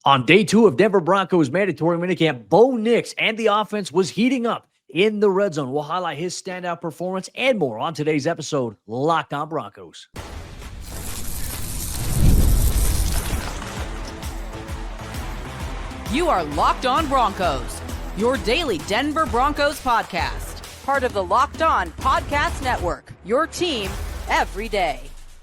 On day 2 of Denver Broncos mandatory minicamp, Bo Nix and the offense was heating up in the red zone. We'll highlight his standout performance and more on today's episode, Locked On Broncos. You are Locked On Broncos, your daily Denver Broncos podcast. Part of the Locked On Podcast Network, your team every day.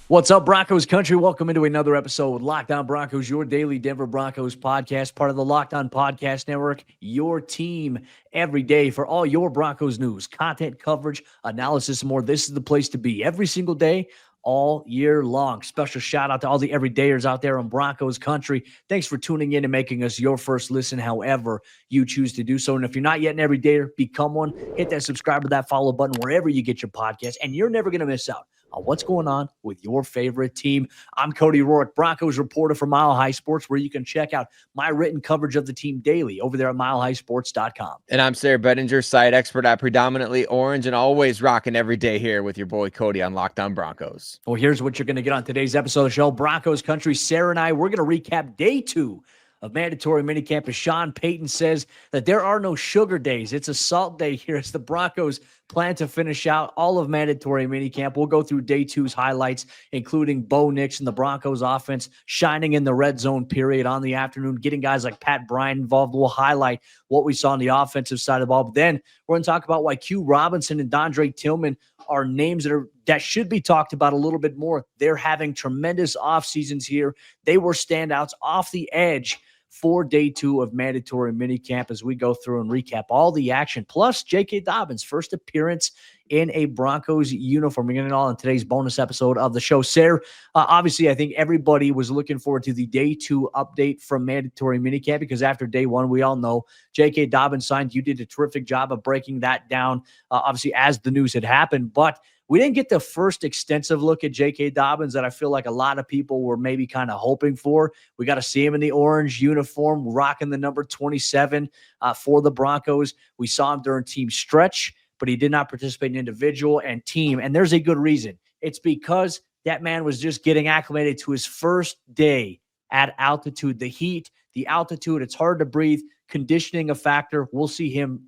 What's up, Broncos Country? Welcome into another episode of Locked On Broncos, your daily Denver Broncos podcast, part of the Locked On Podcast Network, your team every day for all your Broncos news, content, coverage, analysis, and more. This is the place to be every single day, all year long. Special shout out to all the everydayers out there in Broncos Country. Thanks for tuning in and making us your first listen, however you choose to do so. And if you're not yet an everydayer, become one. Hit that subscribe or that follow button wherever you get your podcast, and you're never going to miss out on what's going on with your favorite team. I'm Cody Roark, Broncos reporter for Mile High Sports, where you can check out my written coverage of the team daily over there at milehighsports.com. And I'm Sayre Bedinger, site expert at Predominantly Orange, and always rocking every day here with your boy Cody on Locked On Broncos. Well, here's what you're going to get on today's episode of the show. Broncos Country, Sayre and I, we're going to recap day 2 of mandatory minicamp, as Sean Payton says that there are no sugar days. It's a salt day here as the Broncos plan to finish out all of mandatory minicamp. We'll go through day 2's highlights, including Bo Nix and the Broncos offense shining in the red zone period on the afternoon, getting guys like Pat Bryant involved. We'll highlight what we saw on the offensive side of the ball. But then we're going to talk about why Q Robinson and Dondrea Tillman are names that should be talked about a little bit more. They're having tremendous off seasons here. They were standouts off the edge for day 2 of mandatory minicamp as we go through and recap all the action. Plus, J.K. Dobbins' first appearance in a Broncos uniform. We're getting it all in today's bonus episode of the show. Sayre, obviously, I think everybody was looking forward to the day 2 update from mandatory minicamp because after day 1, we all know J.K. Dobbins signed. You did a terrific job of breaking that down, obviously, as the news had happened. But we didn't get the first extensive look at J.K. Dobbins that I feel like a lot of people were maybe kind of hoping for. We got to see him in the orange uniform, rocking the number 27 for the Broncos. We saw him during team stretch, but he did not participate in individual and team. And there's a good reason. It's because that man was just getting acclimated to his first day at altitude. The heat, the altitude, it's hard to breathe. Conditioning a factor. We'll see him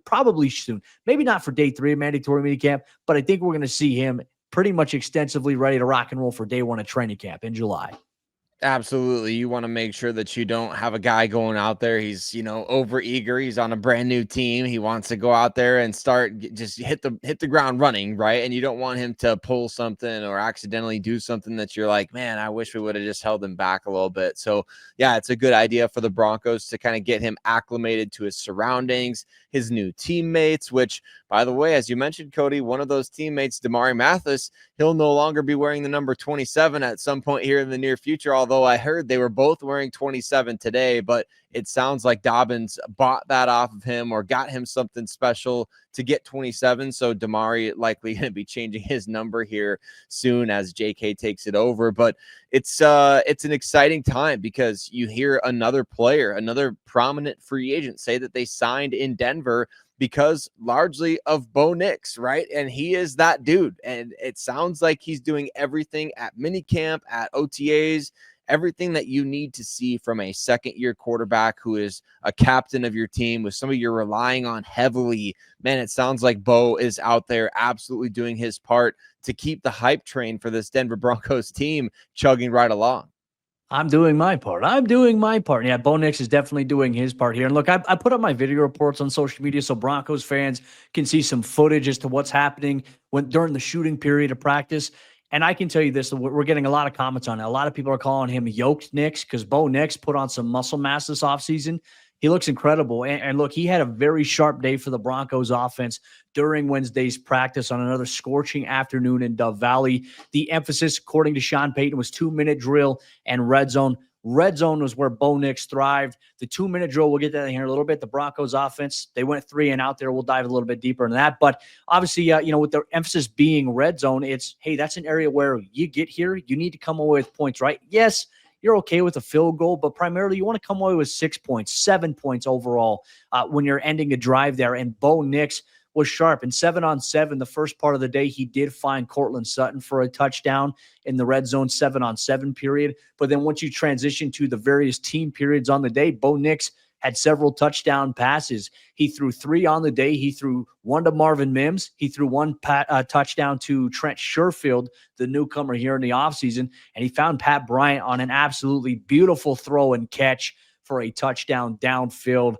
probably soon. Maybe not for day 3 of mandatory minicamp, but I think we're going to see him pretty much extensively ready to rock and roll for day 1 of training camp in July. Absolutely. You want to make sure that you don't have a guy going out there. He's, over eager. He's on a brand new team. He wants to go out there and just hit the ground running, right? And you don't want him to pull something or accidentally do something that you're like, man, I wish we would have just held him back a little bit. So yeah, it's a good idea for the Broncos to kind of get him acclimated to his surroundings, his new teammates, which, by the way, as you mentioned, Cody, one of those teammates, Damari Mathis, he'll no longer be wearing the number 27 at some point here in the near future, although I heard they were both wearing 27 today, but it sounds like Dobbins bought that off of him or got him something special to get 27. So Damari likely going to be changing his number here soon as JK takes it over. But it's an exciting time because you hear another player, another prominent free agent say that they signed in Denver because largely of Bo Nix, right? And he is that dude. And it sounds like he's doing everything at minicamp, at OTAs, everything that you need to see from a second-year quarterback who is a captain of your team, with somebody you're relying on heavily. Man, it sounds like Bo is out there absolutely doing his part to keep the hype train for this Denver Broncos team chugging right along. I'm doing my part. Yeah, Bo Nix is definitely doing his part here. And look, I put up my video reports on social media so Broncos fans can see some footage as to what's happening during the shooting period of practice. And I can tell you this, we're getting a lot of comments on it. A lot of people are calling him yoked Nix because Bo Nix put on some muscle mass this offseason. He looks incredible. And look, he had a very sharp day for the Broncos offense during Wednesday's practice on another scorching afternoon in Dove Valley. The emphasis, according to Sean Payton, was 2-minute drill and red zone. Red zone was where Bo Nix thrived. The 2-minute drill, we'll get that in here in a little bit. The Broncos offense, they went 3 and out there. We'll dive a little bit deeper into that. But obviously, with the emphasis being red zone, it's, hey, that's an area where you get here, you need to come away with points, right? Yes, you're okay with a field goal, but primarily you want to come away with 6 points, 7 points overall when you're ending a drive there. And Bo Nix was sharp. And 7-on-7, the first part of the day, he did find Cortland Sutton for a touchdown in the red zone 7-on-7 period. But then once you transition to the various team periods on the day, Bo Nix had several touchdown passes. He threw 3 on the day. He threw 1 to Marvin Mims. He threw 1 touchdown to Trent Sherfield, the newcomer here in the offseason. And he found Pat Bryant on an absolutely beautiful throw and catch for a touchdown downfield,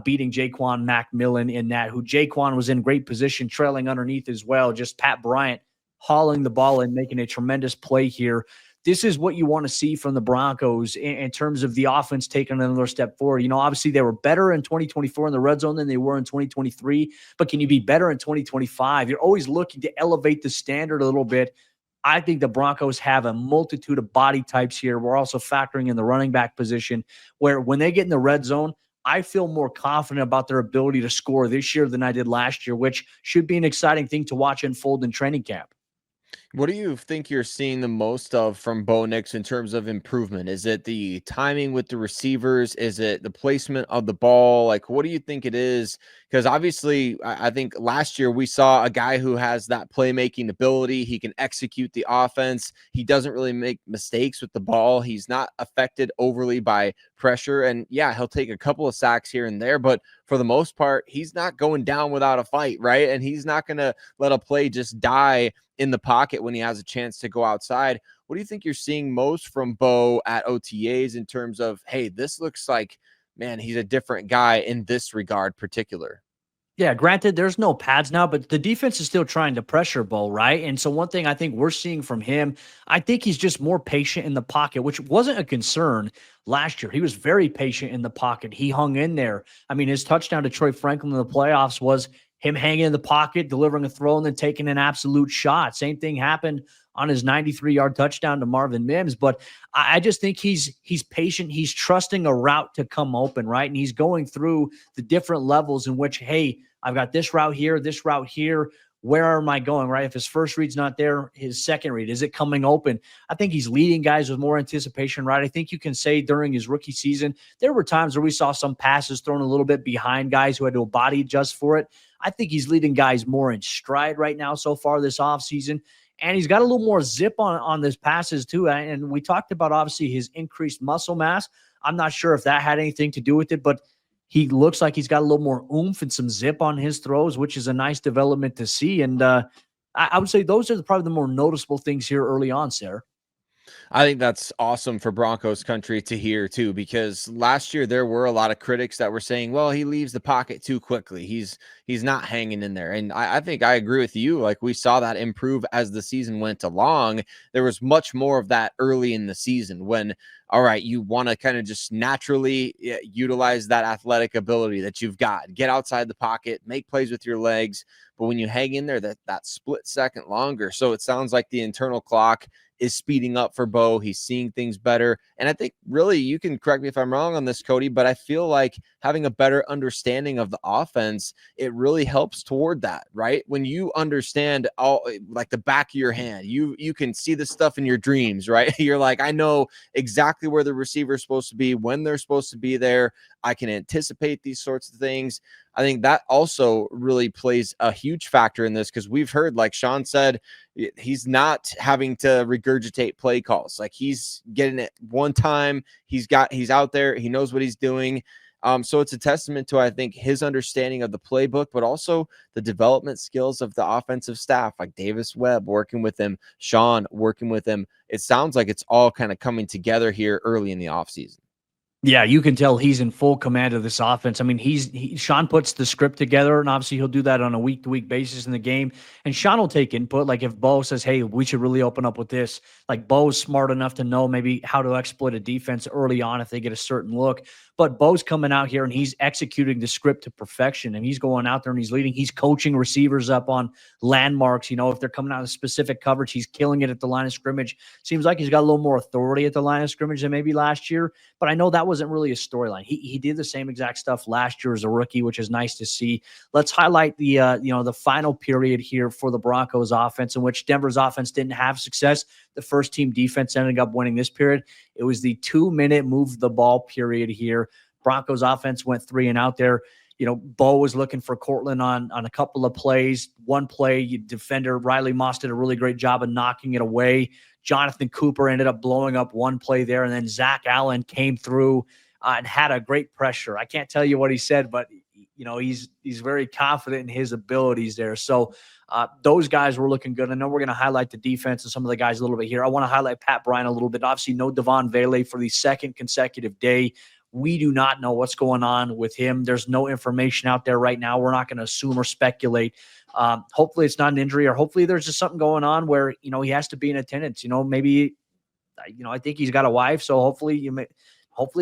beating Jaquan McMillan in that, who Jaquan was in great position, trailing underneath as well. Just Pat Bryant hauling the ball and making a tremendous play here. This is what you want to see from the Broncos in terms of the offense taking another step forward. You know, obviously they were better in 2024 in the red zone than they were in 2023, but can you be better in 2025? You're always looking to elevate the standard a little bit. I think the Broncos have a multitude of body types here. We're also factoring in the running back position, where when they get in the red zone, I feel more confident about their ability to score this year than I did last year, which should be an exciting thing to watch unfold in training camp. What do you think you're seeing the most of from Bo Nix in terms of improvement? Is it the timing with the receivers? Is it the placement of the ball? Like, what do you think it is? Because obviously, I think last year we saw a guy who has that playmaking ability. He can execute the offense. He doesn't really make mistakes with the ball. He's not affected overly by pressure. And yeah, he'll take a couple of sacks here and there, but for the most part, he's not going down without a fight, right? And he's not going to let a play just die in the pocket when he has a chance to go outside. What do you think you're seeing most from Bo at OTAs in terms of, hey, this looks like, man, he's a different guy in this regard particular? Yeah, granted, there's no pads now, but the defense is still trying to pressure Bo, right? And so one thing I think we're seeing from him, I think he's just more patient in the pocket, which wasn't a concern last year. He was very patient in the pocket. He hung in there. I mean, his touchdown to Troy Franklin in the playoffs was him hanging in the pocket, delivering a throw, and then taking an absolute shot. Same thing happened on his 93-yard touchdown to Marvin Mims. But I just think he's patient. He's trusting a route to come open, right? And he's going through the different levels in which, hey, I've got this route here, this route here. Where am I going, right? If his first read's not there, his second read, is it coming open? I think he's leading guys with more anticipation, right? I think you can say during his rookie season, there were times where we saw some passes thrown a little bit behind guys who had to body adjust for it. I think he's leading guys more in stride right now so far this offseason. And he's got a little more zip on this passes too. And we talked about, obviously, his increased muscle mass. I'm not sure if that had anything to do with it, but he looks like he's got a little more oomph and some zip on his throws, which is a nice development to see. And I would say those are probably the more noticeable things here early on, Sayre. I think that's awesome for Broncos country to hear too, because last year there were a lot of critics that were saying, well, he leaves the pocket too quickly. He's not hanging in there. And I think I agree with you. Like, we saw that improve as the season went along. There was much more of that early in the season when, all right, you want to kind of just naturally utilize that athletic ability that you've got, get outside the pocket, make plays with your legs. But when you hang in there, that split second longer. So it sounds like the internal clock is speeding up for Bo. He's seeing things better. And I think, really, you can correct me if I'm wrong on this, Cody, but I feel like having a better understanding of the offense, it really helps toward that, right? When you understand all, like, the back of your hand, you can see the stuff in your dreams, right? You're like, I know exactly where the receiver is supposed to be, when they're supposed to be there. I can anticipate these sorts of things. I think that also really plays a huge factor in this, because we've heard, like Sean said, he's not having to regurgitate play calls. Like, he's getting it one time. He's out there. He knows what he's doing. So it's a testament to, I think, his understanding of the playbook, but also the development skills of the offensive staff, like Davis Webb working with him, Sean working with him. It sounds like it's all kind of coming together here early in the offseason. Yeah, you can tell he's in full command of this offense. I mean, Sean puts the script together, and obviously he'll do that on a week-to-week basis in the game. And Sean will take input. Like, if Bo says, hey, we should really open up with this, like, Bo's smart enough to know maybe how to exploit a defense early on if they get a certain look. But Bo's coming out here and he's executing the script to perfection, and he's going out there and he's leading. He's coaching receivers up on landmarks. You know, if they're coming out of specific coverage, he's killing it at the line of scrimmage. Seems like he's got a little more authority at the line of scrimmage than maybe last year. But I know that wasn't really a storyline. He did the same exact stuff last year as a rookie, which is nice to see. Let's highlight the the final period here for the Broncos offense, in which Denver's offense didn't have success. The first team defense ended up winning this period. It was the 2-minute move the ball period here. Broncos offense went 3 and out there. Bo was looking for Cortland on a couple of plays. One play, defender Riley Moss did a really great job of knocking it away. Jonathan Cooper ended up blowing up one play there, and then Zach Allen came through and had a great pressure. I can't tell you what he said, but he's very confident in his abilities there. So those guys were looking good. I know we're going to highlight the defense and some of the guys a little bit here. I want to highlight Pat Bryant a little bit. Obviously, no Devaughn Vele for the second consecutive day. We do not know what's going on with him. There's no information out there right now. We're not going to assume or speculate. Hopefully it's not an injury, or hopefully there's just something going on where, he has to be in attendance. Maybe, I think he's got a wife, so hopefully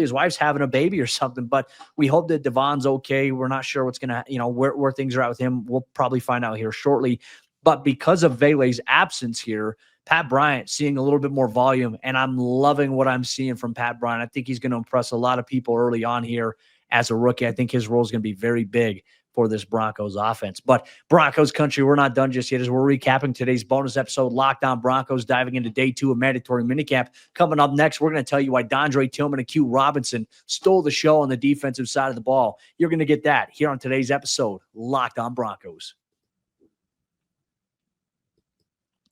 his wife's having a baby or something, but we hope that Devon's okay. We're not sure what's going to, where things are at with him. We'll probably find out here shortly. But because of Vele's absence here, Pat Bryant seeing a little bit more volume, and I'm loving what I'm seeing from Pat Bryant. I think he's going to impress a lot of people early on here as a rookie. I think his role is going to be very big for this Broncos offense. But Broncos country, we're not done just yet as we're recapping today's bonus episode, Locked On Broncos, diving into day 2 of mandatory minicamp. Coming up next, we're going to tell you why Dondrea, Tillman, and Q Robinson stole the show on the defensive side of the ball. You're going to get that here on today's episode, Locked On Broncos.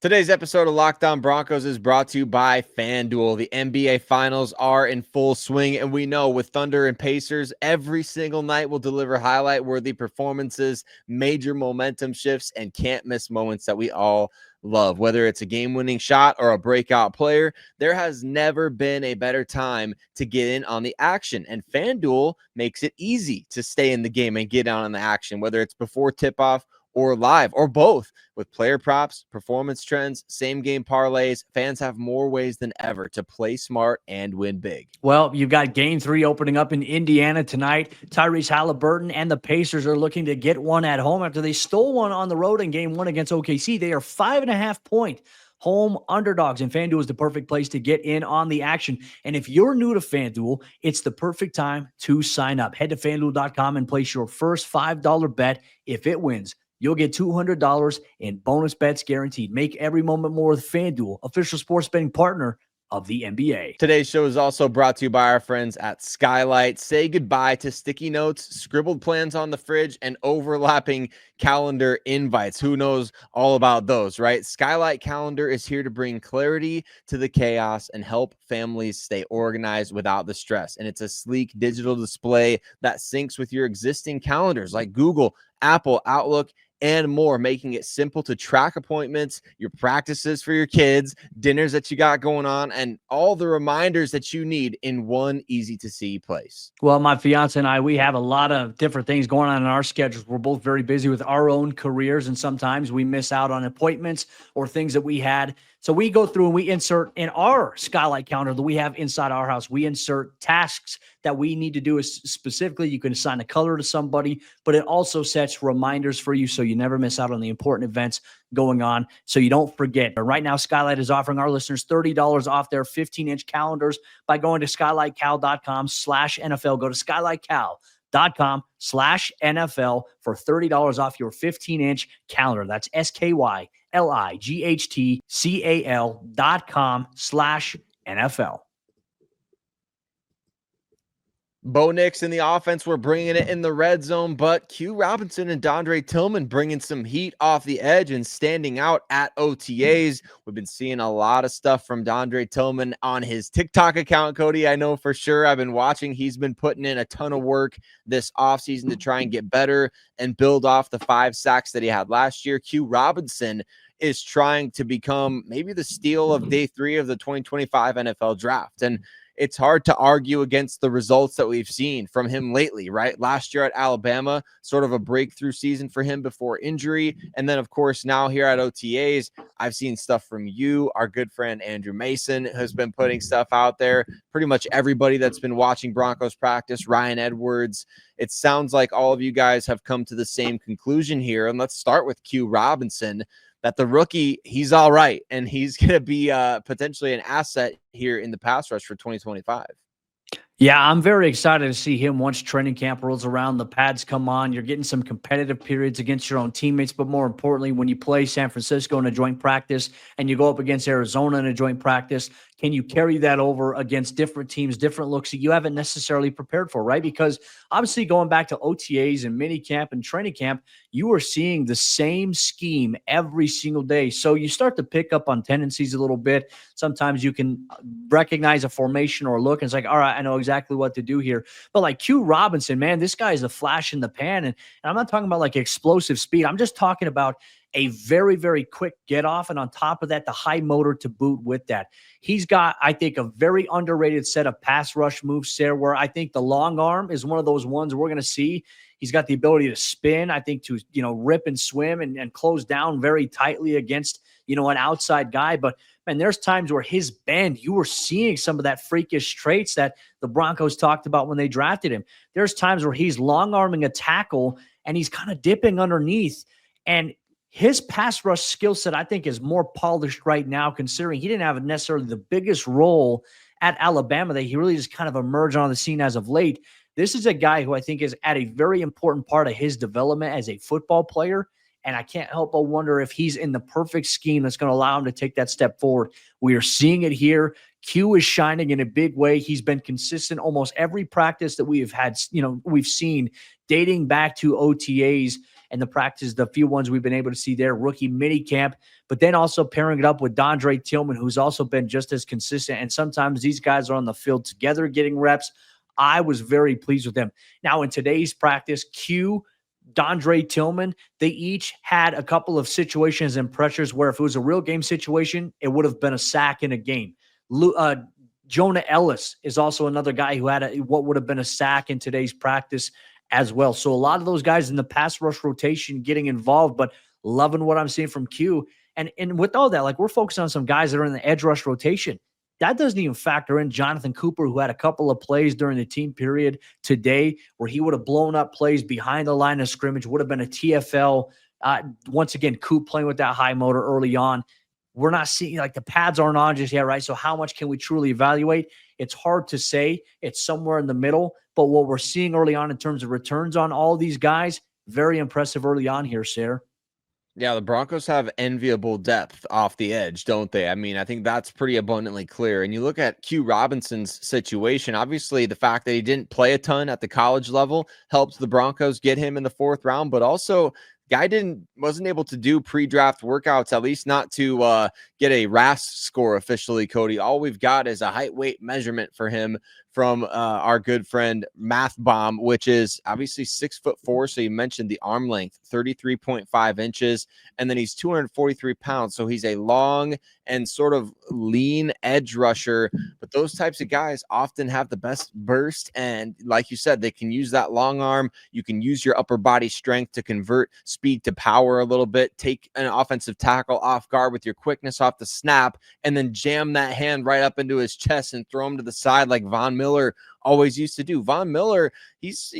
Today's episode of Locked On Broncos is brought to you by FanDuel. The NBA Finals are in full swing, and we know with Thunder and Pacers, every single night will deliver highlight-worthy performances, major momentum shifts, and can't-miss moments that we all love. Whether it's a game-winning shot or a breakout player, there has never been a better time to get in on the action, and FanDuel makes it easy to stay in the game and get on the action, whether it's before tip-off or live, or both. With player props, performance trends, same game parlays, fans have more ways than ever to play smart and win big. Well, you've got game 3 opening up in Indiana tonight. Tyrese Halliburton and the Pacers are looking to get one at home after they stole one on the road in game 1 against OKC. They are 5.5-point home underdogs, and FanDuel is the perfect place to get in on the action. And if you're new to FanDuel, it's the perfect time to sign up. Head to FanDuel.com and place your first $5 bet. If it wins, you'll get $200 in bonus bets guaranteed. Make every moment more with FanDuel, official sports betting partner of the NBA. Today's show is also brought to you by our friends at Skylight. Say goodbye to sticky notes, scribbled plans on the fridge, and overlapping calendar invites. Who knows all about those, right? Skylight Calendar is here to bring clarity to the chaos and help families stay organized without the stress. And it's a sleek digital display that syncs with your existing calendars like Google, Apple, Outlook, and more, making it simple to track appointments, your practices for your kids, dinners that you got going on, and all the reminders that you need in one easy-to-see place. Well, my fiance and I, we have a lot of different things going on in our schedules. We're both very busy with our own careers, and sometimes we miss out on appointments or things that we had. So we go through and we insert in our Skylight calendar that we have inside our house, we insert tasks that we need to do. Specifically, you can assign a color to somebody, but it also sets reminders for you so you never miss out on the important events going on, so you don't forget. Right now, Skylight is offering our listeners $30 off their 15-inch calendars by going to skylightcal.com/NFL. Go to skylightcal.com/NFL for $30 off your 15-inch calendar. That's skylightcal.com/NFL. Bo Nix in the offense, we're bringing it in the red zone, but Q Robinson and Dondrea Tillman bringing some heat off the edge and standing out at OTAs. We've been seeing a lot of stuff from Dondrea Tillman on his TikTok account, Cody. I know for sure. I've been watching. He's been putting in a ton of work this offseason to try and get better and build off the 5 sacks that he had last year. Q Robinson is trying to become maybe the steal of day 3 of the 2025 NFL draft. And it's hard to argue against the results that we've seen from him lately, right? Last year at Alabama, sort of a breakthrough season for him before injury. And then, of course, now here at OTAs, I've seen stuff from you. Our good friend Andrew Mason has been putting stuff out there. Pretty much everybody that's been watching Broncos practice, Ryan Edwards. It sounds like all of you guys have come to the same conclusion here. And let's start with Q Robinson, that the rookie, he's all right, and he's going to be potentially an asset here in the pass rush for 2025. Yeah, I'm very excited to see him once training camp rolls around, the pads come on. You're getting some competitive periods against your own teammates, but more importantly, when you play San Francisco in a joint practice and you go up against Arizona in a joint practice, can you carry that over against different teams, different looks that you haven't necessarily prepared for, right? Because obviously, going back to OTAs and minicamp and training camp, you are seeing the same scheme every single day. So you start to pick up on tendencies a little bit. Sometimes you can recognize a formation or a look, and it's like, all right, I know exactly what to do here. But like Q Robinson, man, this guy is a flash in the pan. And I'm not talking about like explosive speed. I'm just talking about a very, very quick get off. And on top of that, the high motor to boot with that. He's got, I think, a very underrated set of pass rush moves there, where I think the long arm is one of those ones we're going to see. He's got the ability to spin, I think, to, rip and swim and close down very tightly against, an outside guy. But man, there's times where his bend, you were seeing some of that freakish traits that the Broncos talked about when they drafted him. There's times where he's long arming a tackle and he's kind of dipping underneath. And his pass rush skill set, I think, is more polished right now, considering he didn't have necessarily the biggest role at Alabama. That he really just kind of emerged on the scene as of late. This is a guy who I think is at a very important part of his development as a football player. And I can't help but wonder if he's in the perfect scheme that's going to allow him to take that step forward. We are seeing it here. Q is shining in a big way. He's been consistent almost every practice that we have had, we've seen dating back to OTAs and the practice, the few ones we've been able to see there, rookie mini camp, but then also pairing it up with Dondrea Tillman, who's also been just as consistent. And sometimes these guys are on the field together getting reps. I was very pleased with them. Now, in today's practice, Q, Dondrea Tillman, they each had a couple of situations and pressures where if it was a real game situation, it would have been a sack in a game. Jonah Ellis is also another guy who had what would have been a sack in today's practice as well. So a lot of those guys in the pass rush rotation getting involved, but loving what I'm seeing from Q. And with all that, like, we're focused on some guys that are in the edge rush rotation. That doesn't even factor in Jonathan Cooper, who had a couple of plays during the team period today where he would have blown up plays behind the line of scrimmage, would have been a TFL. Once again, Coop playing with that high motor early on. We're not seeing, like, the pads aren't on just yet, right? So how much can we truly evaluate? It's hard to say. It's somewhere in the middle. But what we're seeing early on in terms of returns on all these guys, very impressive early on here, Sayre. Yeah, the Broncos have enviable depth off the edge, don't they? I mean, I think that's pretty abundantly clear. And you look at Q Robinson's situation, obviously the fact that he didn't play a ton at the college level helped the Broncos get him in the 4th round, but also guy wasn't able to do pre-draft workouts, at least not to get a RAS score officially, Cody. All we've got is a height weight measurement for him from our good friend Math Bomb, which is obviously 6'4". So you mentioned the arm length, 33.5 inches, and then he's 243 pounds. So he's a long and sort of lean edge rusher. But those types of guys often have the best burst. And like you said, they can use that long arm. You can use your upper body strength to convert speed to power a little bit, take an offensive tackle off guard with your quickness off the snap, and then jam that hand right up into his chest and throw him to the side like Von Miller always used to do. Von Miller, he's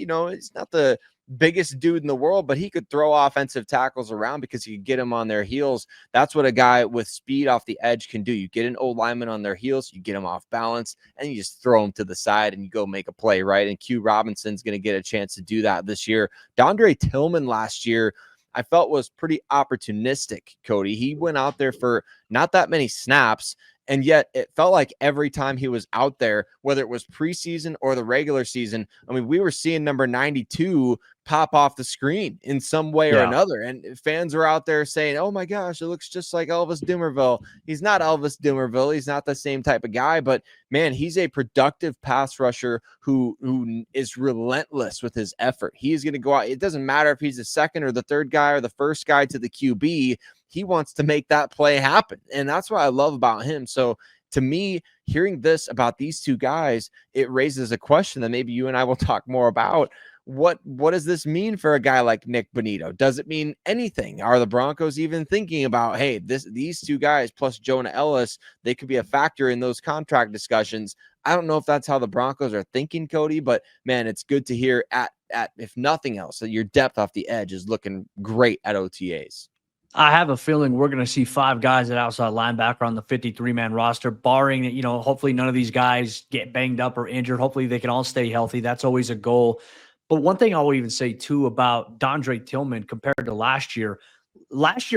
not the biggest dude in the world, but he could throw offensive tackles around because he could get them on their heels. That's what a guy with speed off the edge can do. You get an old lineman on their heels, you get them off balance, and you just throw them to the side and you go make a play, right? And Q Robinson's going to get a chance to do that this year. Dondrea Tillman last year, I felt, was pretty opportunistic, Cody. He went out there for not that many snaps, and yet it felt like every time he was out there, whether it was preseason or the regular season, I mean, we were seeing number 92 pop off the screen in some way or another. And fans were out there saying, oh my gosh, it looks just like Elvis Dumervil. He's not Elvis Dumervil. He's not the same type of guy, but man, he's a productive pass rusher who is relentless with his effort. He's going to go out. It doesn't matter if he's the second or the third guy or the first guy to the QB. He wants to make that play happen. And that's what I love about him. So to me, hearing this about these two guys, it raises a question that maybe you and I will talk more about. What does this mean for a guy like Nick Bonitto? Does it mean anything? Are the Broncos even thinking about, hey, these two guys plus Jonah Ellis, they could be a factor in those contract discussions? I don't know if that's how the Broncos are thinking, Cody, but man, it's good to hear at if nothing else, that your depth off the edge is looking great at OTAs. I have a feeling we're going to see 5 guys at outside linebacker on the 53-man roster, barring that, hopefully none of these guys get banged up or injured. Hopefully they can all stay healthy. That's always a goal. But one thing I'll even say, too, about Dondrea Tillman compared to last year,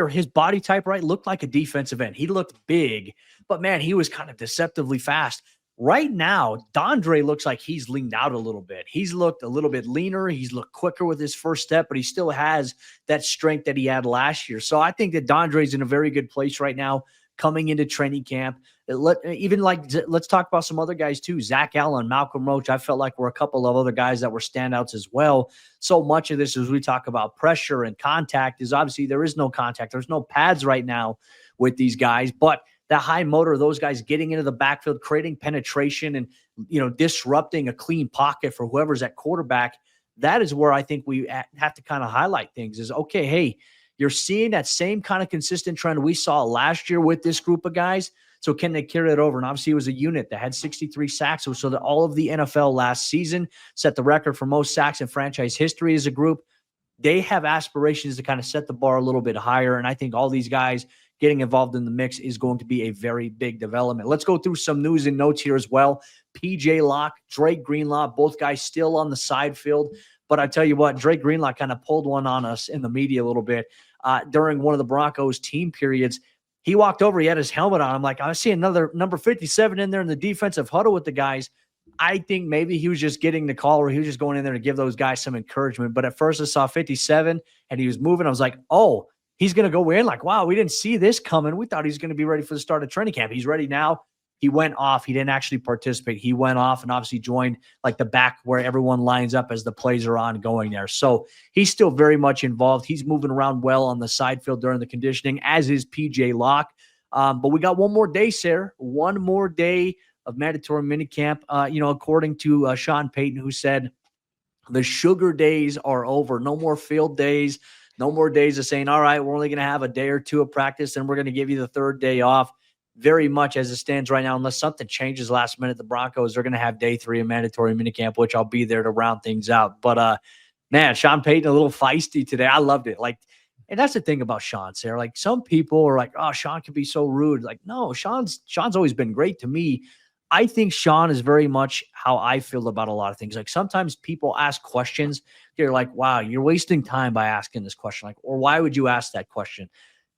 his body type, right, looked like a defensive end. He looked big, but man, he was kind of deceptively fast. Right now, Dondrea looks like he's leaned out a little bit. He's looked a little bit leaner. He's looked quicker with his first step, but he still has that strength that he had last year. So I think that Dondrea's in a very good place right now coming into training camp. Let's talk about some other guys too. Zach Allen, Malcolm Roach. I felt like were a couple of other guys that were standouts as well. So much of this, as we talk about pressure and contact, is obviously there is no contact. There's no pads right now with these guys, but that high motor, those guys getting into the backfield, creating penetration and, disrupting a clean pocket for whoever's at quarterback. That is where I think we have to kind of highlight things is, okay, hey, you're seeing that same kind of consistent trend we saw last year with this group of guys. So can they carry it over? And obviously it was a unit that had 63 sacks. So that all of the NFL last season set the record for most sacks in franchise history as a group. They have aspirations to kind of set the bar a little bit higher. And I think all these guys getting involved in the mix is going to be a very big development. Let's go through some news and notes here as well. PJ Locke, Drake Greenlaw, both guys still on the side field. But I tell you what, Drake Greenlaw kind of pulled one on us in the media a little bit during one of the Broncos team periods. He walked over, he had his helmet on. I'm like, I see another number 57 in there in the defensive huddle with the guys. I think maybe he was just getting the call or he was just going in there to give those guys some encouragement. But at first I saw 57 and he was moving. I was like, oh, he's going to go in. Like, wow, we didn't see this coming. We thought he was going to be ready for the start of training camp. He's ready now. He went off. He didn't actually participate. He went off and obviously joined like the back where everyone lines up as the plays are ongoing there. So he's still very much involved. He's moving around well on the side field during the conditioning, as is PJ Locke. But we got one more day, Sayre. One more day of mandatory minicamp. According to Sean Payton, who said the sugar days are over. No more field days. No more days of saying, all right, we're only going to have a day or two of practice and we're going to give you the third day off. Very much as it stands right now, unless something changes last minute, the Broncos are going to have day 3 of mandatory minicamp, which I'll be there to round things out. But, man, Sean Payton a little feisty today. I loved it. And that's the thing about Sean, Sayre. Like, some people are like, oh, Sean can be so rude. Like, no, Sean's always been great to me. I think Sean is very much how I feel about a lot of things. Like, sometimes people ask questions. You're like, wow, you're wasting time by asking this question. Like, or why would you ask that question?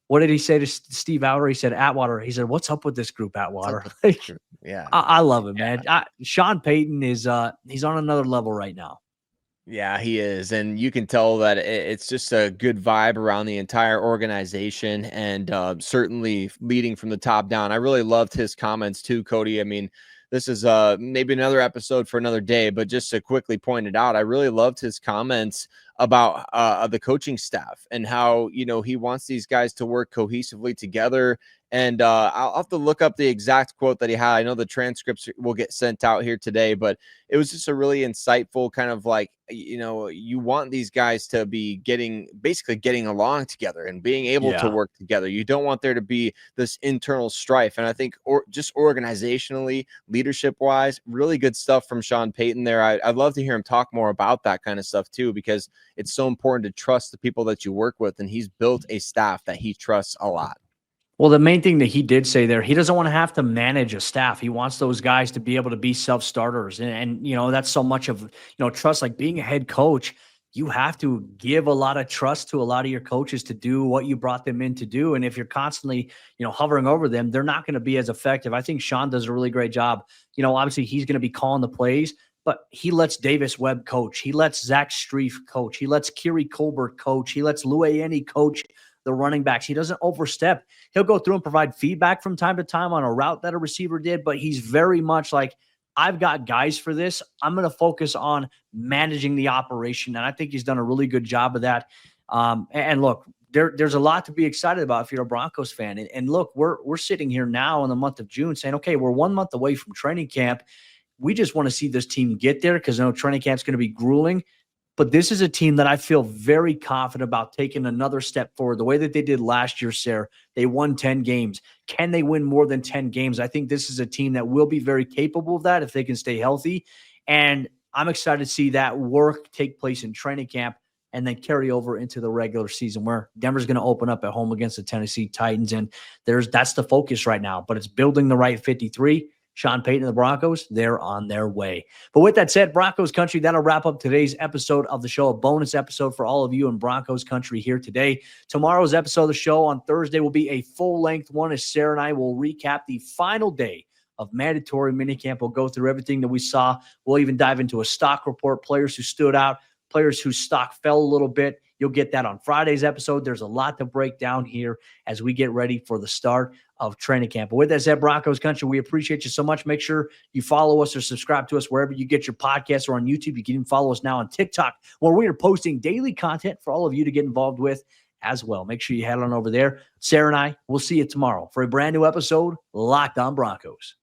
What did he say to Steve Atwater? He said, Atwater, he said, what's up with this group, Atwater? Yeah. I love it, man. Sean Payton is he's on another level right now. Yeah, he is. And you can tell that it's just a good vibe around the entire organization and certainly leading from the top down. I really loved his comments too, Cody. I mean, this is maybe another episode for another day, but just to quickly point it out, I really loved his comments about the coaching staff and how, he wants these guys to work cohesively together. And I'll have to look up the exact quote that he had. I know the transcripts will get sent out here today, but it was just a really insightful kind of like, you want these guys to be basically getting along together and being able to work together. You don't want there to be this internal strife. And I think just organizationally, leadership wise, really good stuff from Sean Payton there. I'd love to hear him talk more about that kind of stuff too, because it's so important to trust the people that you work with. And he's built a staff that he trusts a lot. Well, the main thing that he did say there, he doesn't want to have to manage a staff. He wants those guys to be able to be self-starters. And that's so much of, trust. Like, being a head coach, you have to give a lot of trust to a lot of your coaches to do what you brought them in to do. And if you're constantly, hovering over them, they're not going to be as effective. I think Sean does a really great job. Obviously he's going to be calling the plays, but he lets Davis Webb coach. He lets Zach Strief coach. He lets Kiri Colbert coach. He lets Lou Ayeni coach the running backs. He doesn't overstep. He'll go through and provide feedback from time to time on a route that a receiver did, but he's very much like, I've got guys for this. I'm going to focus on managing the operation. And I think he's done a really good job of that. And look, there's a lot to be excited about if you're a Broncos fan. And look, we're sitting here now in the month of June saying, okay, we're 1 month away from training camp. We just want to see this team get there because I know training camp's going to be grueling. But this is a team that I feel very confident about taking another step forward. The way that they did last year, Sayre, they won 10 games. Can they win more than 10 games? I think this is a team that will be very capable of that if they can stay healthy. And I'm excited to see that work take place in training camp. and then carry over into the regular season where Denver's going to open up at home against the Tennessee Titans. And that's the focus right now, but it's building the right 53. Sean Payton and the Broncos, they're on their way. But with that said, Broncos Country, that'll wrap up today's episode of the show, a bonus episode for all of you in Broncos Country here today. Tomorrow's episode of the show on Thursday will be a full-length one as Sayre and I will recap the final day of mandatory minicamp. We'll go through everything that we saw. We'll even dive into a stock report, players who stood out, players whose stock fell a little bit. You'll get that on Friday's episode. There's a lot to break down here as we get ready for the start of training camp. But with that said, Broncos Country, we appreciate you so much. Make sure you follow us or subscribe to us wherever you get your podcasts or on YouTube. You can even follow us now on TikTok, where we are posting daily content for all of you to get involved with as well. Make sure you head on over there. Sayre and I will see you tomorrow for a brand new episode, Locked On Broncos.